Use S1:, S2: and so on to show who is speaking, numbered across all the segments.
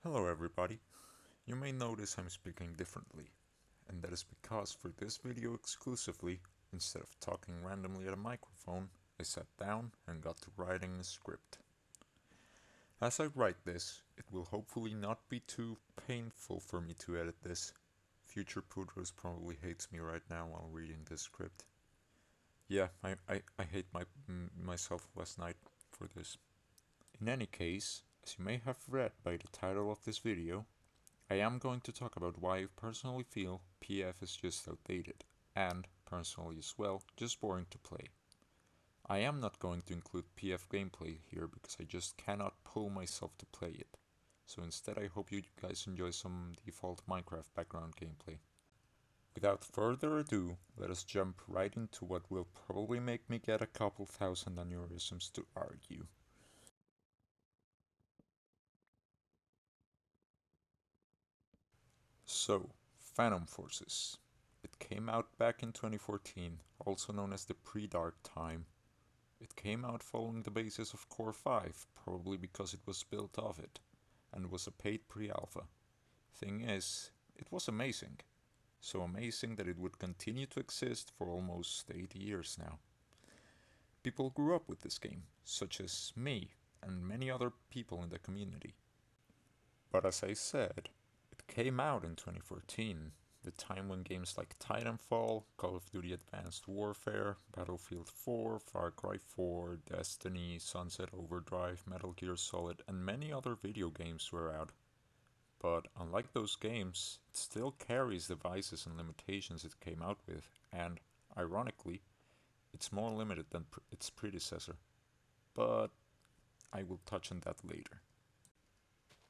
S1: Hello everybody. You may notice I'm speaking differently, and that is because for this video exclusively, instead of talking randomly at a microphone, I sat down and got to writing a script. As I write this, it will hopefully not be too painful for me to edit this. Future Pudros probably hates me right now while reading this script. Yeah, I hate myself last night for this. In any case, as you may have read by the title of this video, I am going to talk about why I personally feel PF is just outdated, and, personally as well, just boring to play. I am not going to include PF gameplay here because I just cannot pull myself to play it. So instead I hope you guys enjoy some default Minecraft background gameplay. Without further ado, let us jump right into what will probably make me get a couple thousand aneurysms to argue. So, Phantom Forces. It came out back in 2014, also known as the pre-Dark time. It came out following the basis of Core 5, probably because it was built of it, and was a paid pre-alpha. Thing is, it was amazing. So amazing that it would continue to exist for almost 8 years now. People grew up with this game, such as me and many other people in the community. But as I said, it came out in 2014, the time when games like Titanfall, Call of Duty Advanced Warfare, Battlefield 4, Far Cry 4, Destiny, Sunset Overdrive, Metal Gear Solid, and many other video games were out. But unlike those games, it still carries the vices and limitations it came out with, and, ironically, it's more limited than its predecessor. But I will touch on that later.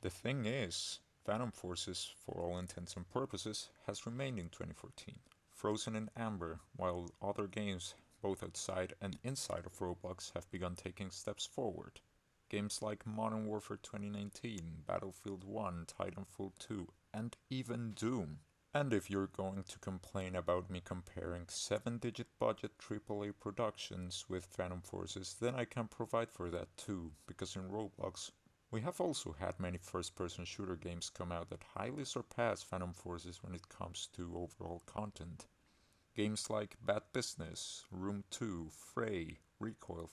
S1: The thing is, Phantom Forces, for all intents and purposes, has remained in 2014, frozen in amber, while other games, both outside and inside of Roblox, have begun taking steps forward. Games like Modern Warfare 2019, Battlefield 1, Titanfall 2, and even Doom. And if you're going to complain about me comparing 7-digit budget AAA productions with Phantom Forces, then I can provide for that too, because in Roblox, we have also had many first-person shooter games come out that highly surpass Phantom Forces when it comes to overall content. Games like Bad Business, Room 2, Frey, Recoil,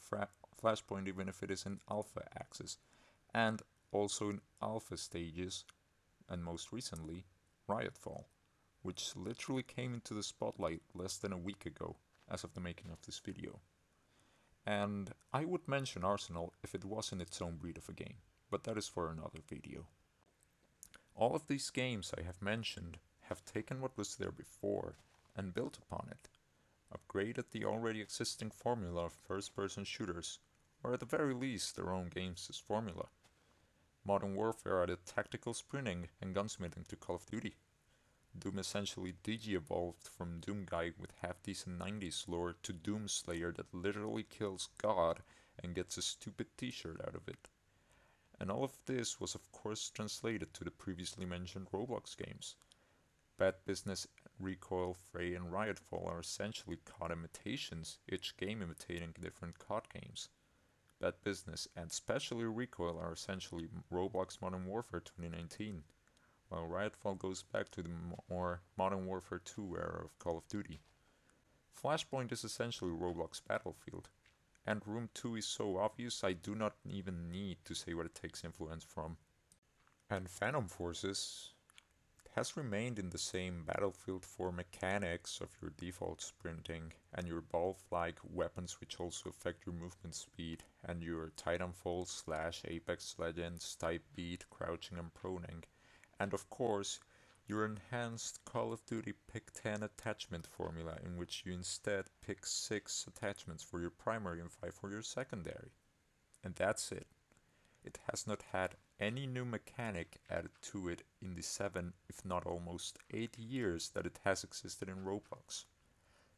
S1: Flashpoint even if it is in alpha access, and also in alpha stages, and most recently, Riotfall, which literally came into the spotlight less than a week ago, as of the making of this video. And I would mention Arsenal if it wasn't its own breed of a game, but that is for another video. All of these games I have mentioned have taken what was there before and built upon it, upgraded the already existing formula of first-person shooters, or at the very least their own games' formula. Modern Warfare added tactical sprinting and gunsmithing to Call of Duty. Doom essentially digi-evolved from Doom guy with half-decent 90s lore to Doom Slayer that literally kills God and gets a stupid t-shirt out of it. And all of this was of course translated to the previously mentioned Roblox games. Bad Business, Recoil, Frey, and Riotfall are essentially COD imitations, each game imitating different COD games. Bad Business and especially Recoil are essentially Roblox Modern Warfare 2019, while Riotfall goes back to the more Modern Warfare 2 era of Call of Duty. Flashpoint is essentially Roblox Battlefield, and Room 2 is so obvious I do not even need to say what it takes influence from. And Phantom Forces has remained in the same Battlefield 4 mechanics of your default sprinting and your ball-like weapons which also affect your movement speed and your Titanfall / Apex Legends type beat, crouching and proning, and of course your enhanced Call of Duty pick 10 attachment formula in which you instead pick 6 attachments for your primary and 5 for your secondary. And that's it. It has not had any new mechanic added to it in the 7, if not almost 8 years that it has existed in Roblox.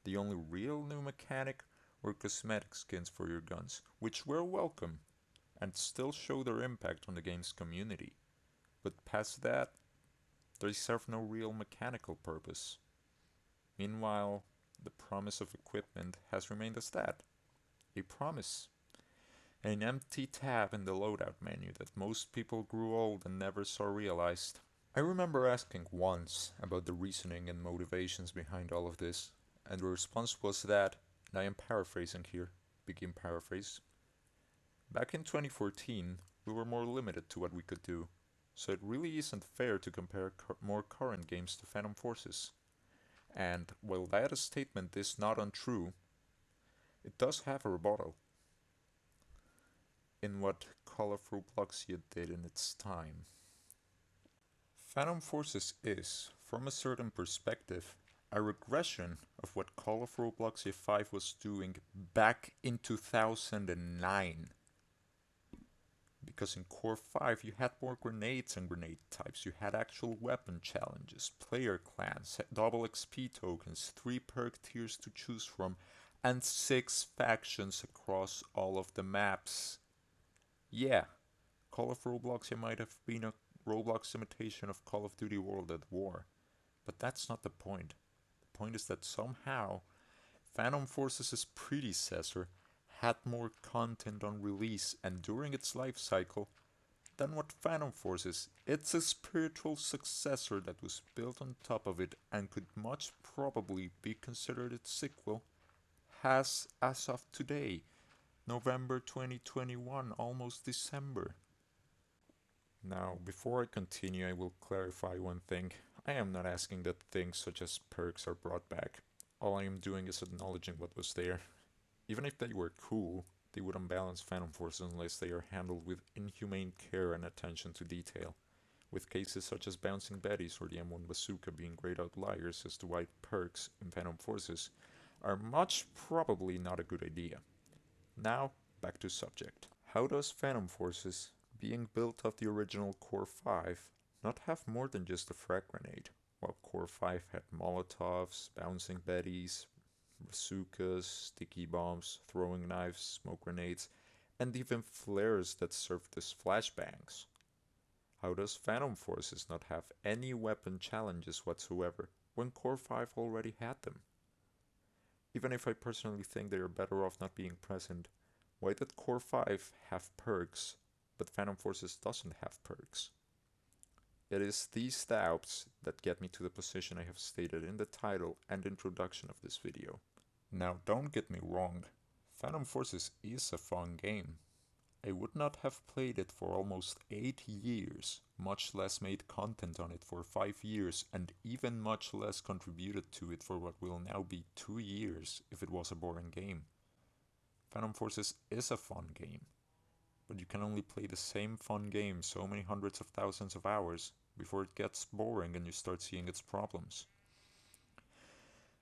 S1: The only real new mechanic were cosmetic skins for your guns, which were welcome and still show their impact on the game's community. But past that, they serve no real mechanical purpose. Meanwhile, the promise of equipment has remained as that, a promise. An empty tab in the loadout menu that most people grew old and never saw realized. I remember asking once about the reasoning and motivations behind all of this, and the response was that, and I am paraphrasing here, begin paraphrase. Back in 2014, we were more limited to what we could do, so it really isn't fair to compare more current games to Phantom Forces. And while that statement is not untrue, it does have a rebuttal in what Call of Robloxia did in its time. Phantom Forces is, from a certain perspective, a regression of what Call of Robloxia 5 was doing back in 2009. Because in Core 5 you had more grenades and grenade types, you had actual weapon challenges, player clans, double XP tokens, 3 perk tiers to choose from, and 6 factions across all of the maps. Yeah, Call of Robloxia might have been a Roblox imitation of Call of Duty World at War, but that's not the point. The point is that somehow Phantom Forces' predecessor had more content on release and during its life cycle than what Phantom Forces, its a spiritual successor that was built on top of it and could much probably be considered its sequel, has as of today, November 2021, almost December. Now, before I continue, I will clarify one thing. I am not asking that things such as perks are brought back. All I am doing is acknowledging what was there. Even if they were cool, they would unbalance Phantom Forces unless they are handled with inhumane care and attention to detail, with cases such as Bouncing Betties or the M1 Bazooka being great outliers as to why perks in Phantom Forces are much probably not a good idea. Now, back to subject. How does Phantom Forces, being built off the original Core 5, not have more than just a frag grenade, while Core 5 had Molotovs, Bouncing Betties, bazookas, sticky bombs, throwing knives, smoke grenades, and even flares that served as flashbangs? How does Phantom Forces not have any weapon challenges whatsoever when Core 5 already had them? Even if I personally think they are better off not being present, why did Core 5 have perks, but Phantom Forces doesn't have perks? It is these doubts that get me to the position I have stated in the title and introduction of this video. Now don't get me wrong, Phantom Forces is a fun game. I would not have played it for almost 8 years, much less made content on it for 5 years, and even much less contributed to it for what will now be 2 years if it was a boring game. Phantom Forces is a fun game, but you can only play the same fun game so many hundreds of thousands of hours before it gets boring and you start seeing its problems.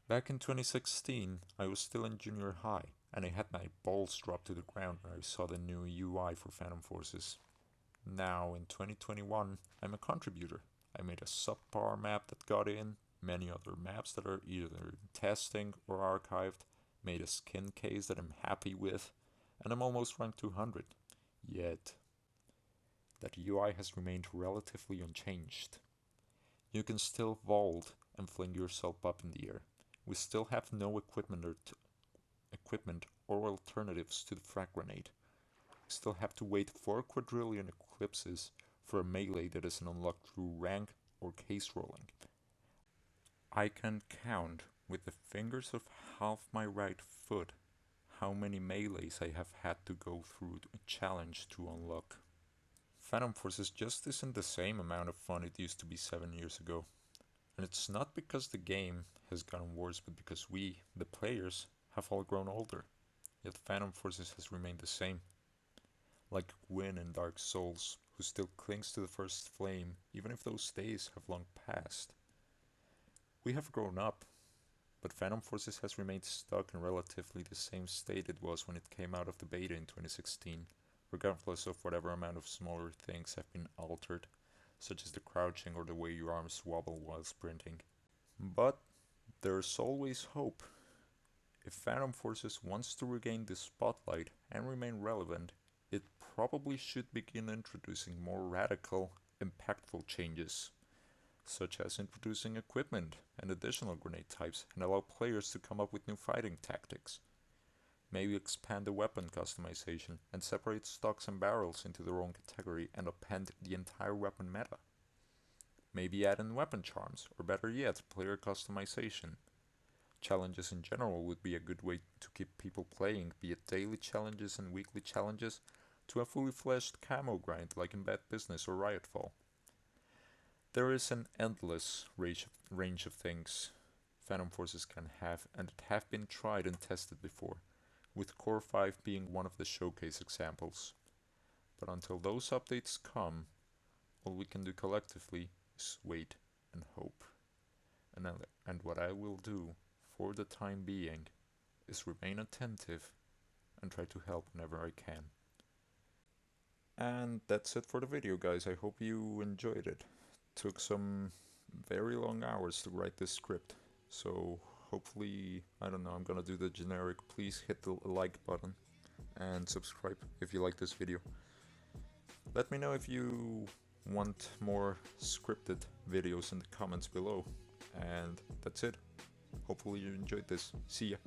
S1: Back in 2016, I was still in junior high, and I had my balls dropped to the ground when I saw the new UI for Phantom Forces. Now, in 2021, I'm a contributor. I made a subpar map that got in, many other maps that are either in testing or archived, made a skin case that I'm happy with, and I'm almost rank 200. Yet, that UI has remained relatively unchanged. You can still vault and fling yourself up in the air. We still have no equipment or alternatives to the frag grenade. We still have to wait 4 quadrillion eclipses for a melee that isn't unlocked through rank or case rolling. I can count with the fingers of half my right foot how many melees I have had to go through a challenge to unlock. Phantom Forces just isn't the same amount of fun it used to be 7 years ago. And it's not because the game has gotten worse, but because we, the players, have all grown older. Yet Phantom Forces has remained the same. Like Gwyn in Dark Souls, who still clings to the first flame, even if those days have long passed. We have grown up, but Phantom Forces has remained stuck in relatively the same state it was when it came out of the beta in 2016, regardless of whatever amount of smaller things have been altered, such as the crouching or the way your arms wobble while sprinting. But there's always hope. If Phantom Forces wants to regain the spotlight and remain relevant, it probably should begin introducing more radical, impactful changes, such as introducing equipment and additional grenade types and allow players to come up with new fighting tactics. Maybe expand the weapon customization and separate stocks and barrels into their own category and append the entire weapon meta. Maybe add in weapon charms, or better yet, player customization. Challenges in general would be a good way to keep people playing, be it daily challenges and weekly challenges, to a fully fleshed camo grind like in Bad Business or Riotfall. There is an endless range of things Phantom Forces can have and that have been tried and tested before, with Core 5 being one of the showcase examples. But until those updates come, all we can do collectively is wait and hope. And what I will do, for the time being, is remain attentive and try to help whenever I can. And that's it for the video, guys. I hope you enjoyed it. Took some very long hours to write this script, so hopefully, I don't know, I'm gonna do the generic please hit the like button and subscribe if you like this video. Let me know if you want more scripted videos in the comments below. And that's it. Hopefully you enjoyed this. See ya.